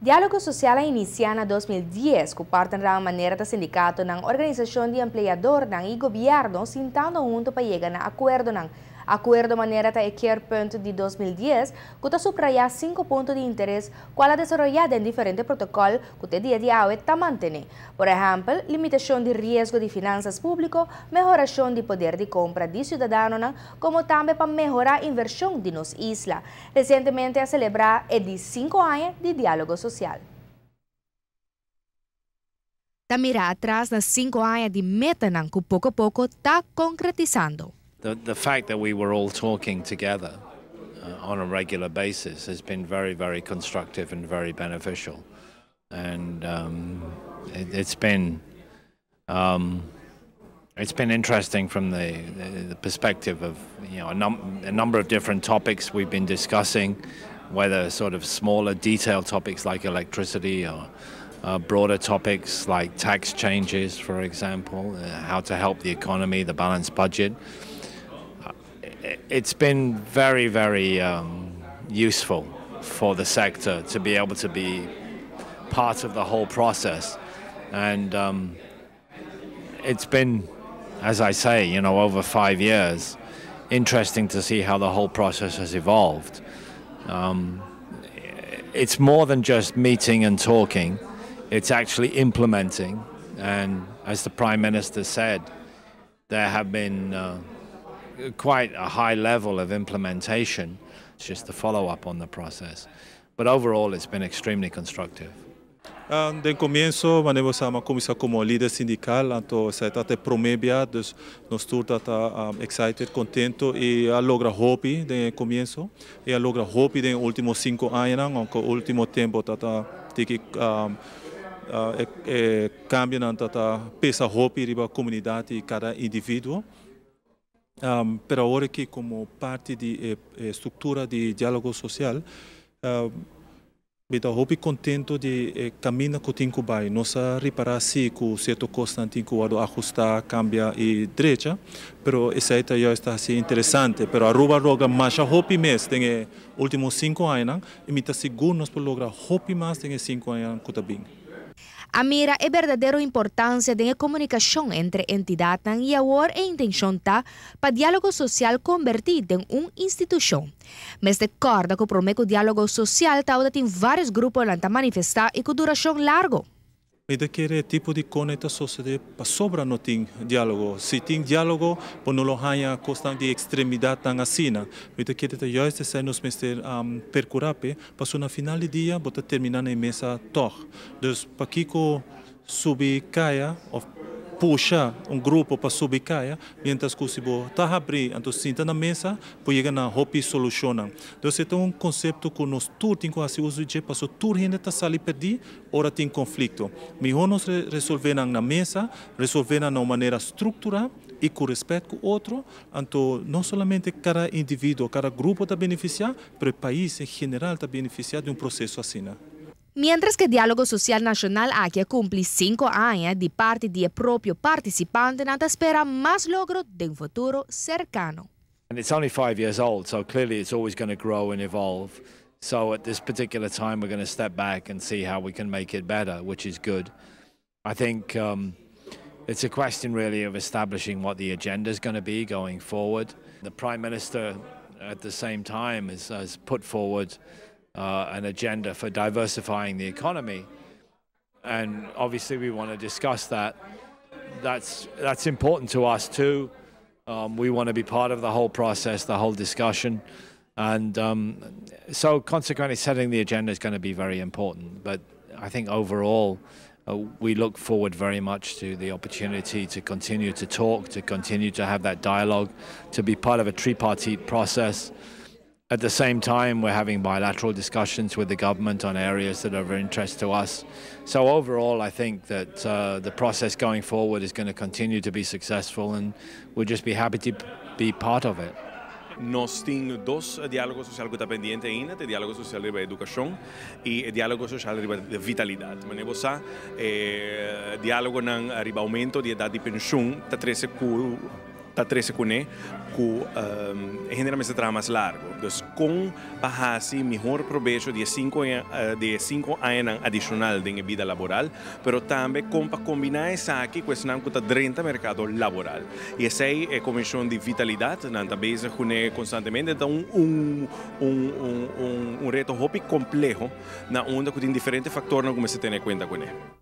Diálogo Social inicia na 2010, comparten a maneira do sindicato ng Organização de Empregador ng gobyerno sintando junto para chegar na acordo maneira ta equer ponto de 2010, que ta subraya 5 pontos de interesse qual desarrollada em diferentes protocolos que te dia de hoje ta mantém. Por exemplo, limitação de risco de finanças públicas, melhoração de poder de compra de cidadãos, como também para melhorar a inversão de nos isla. Recentemente a celebrar de 5 anos de diálogo social. Ta mira atrás nas 5 anos de meta que pouco a pouco está concretizando. The fact that we were all talking together on a regular basis has been very, very constructive and very beneficial. And it's been interesting from the perspective of a number of different topics we've been discussing, whether sort of smaller detailed topics like electricity or broader topics like tax changes, for example, how to help the economy, the balanced budget. It's been very, very useful for the sector to be able to be part of the whole process. And it's been, as I say, over 5 years, interesting to see how the whole process has evolved. It's more than just meeting and talking, it's actually implementing. And as the Prime Minister said, there have been quite a high level of implementation. It's just the follow-up on the process. But overall, it's been extremely constructive. Desde comienzo, manemos sama comissão como líder sindical, então se trata promebia, dus nós todos excited, contento e a logra hopi desde comienzo e a logra hopi desde últimos 5 anos, aunque último tempo tata tiki cambia na tata pesa hopi riba comunidade e cada indivíduo. Pero agora que como parte de estrutura de diálogo social, estou muito contente de caminhar com o tempo vai. Nós reparar se com certo constante que o ajustar, cambia e direita, pero essa aí já está assim interessante. Pero a roga mais a hopi mês tem últimos 5 anos, e me está seguro nós podemos lograr hopi mais tem 5 anos que está bem. A mira é verdadeira importância da comunicação entre entidades e agora a intenção está para o diálogo social convertido em uma instituição. Mas de acordo com o promete o diálogo social está tem vários grupos que manifestar e com duração larga. Mas aquele tipo de conexão sociedade para sobra não tem diálogo. Se tem diálogo, por não há questão de extremidade tão assim. Mas aquele já está nos mester percurape, para na final do dia, botar terminar na mesa toh. Então, para que subir caia, ou puxa grupo para subir caia, mientras que se está abrir, então senta na mesa, para chegar na hopi solucionar. Então, esse é conceito que nós todos temos que usar de passou tudo ainda está sali perdi, ora tem conflito. Melhor nós resolver na mesa, resolver de uma maneira estruturada e com respeito com o outro, então não somente cada indivíduo, cada grupo está beneficiado, mas o país em geral está beneficiado de processo assim. Mientras que o Diálogo Social Nacional aqui cumpre 5 anos de parte do próprio participante, nada espera mais logro de um futuro cercano. And it's only 5 years old, so clearly it's always going to grow and evolve. So at this particular time, we're going to step back and see how we can make it better, which is good. I think it's a question really of establishing what the agenda is going to be going forward. The Prime Minister at the same time has put forward an agenda for diversifying the economy, and obviously we want to discuss that. That's important to us too. We want to be part of the whole process, the whole discussion, and so consequently setting the agenda is going to be very important. But I think overall we look forward very much to the opportunity to continue to talk, to continue to have that dialogue, to be part of a tripartite process. At the same time, we're having bilateral discussions with the government on areas that are of interest to us. So overall, I think that the process going forward is going to continue to be successful, and we'll just be happy to be part of it. Nós temos 2 diálogos sociais que estão pendentes ainda, o diálogo social sobre educação e o diálogo social sobre vitalidade. Mas você sabe, o diálogo sobre aumento de idade de pensão está está 13 com ele, que generalmente trabalha mais largo. Então, com bahasi melhor provecho de 5 anos adicional de vida laboral, mas também com combinar isso aqui com esse 30 mercado laboral. E essa é a comissão de vitalidade, não está bem com ele constantemente, então reto hobby complexo, na onde tem diferentes fatores como se tem em conta com ele.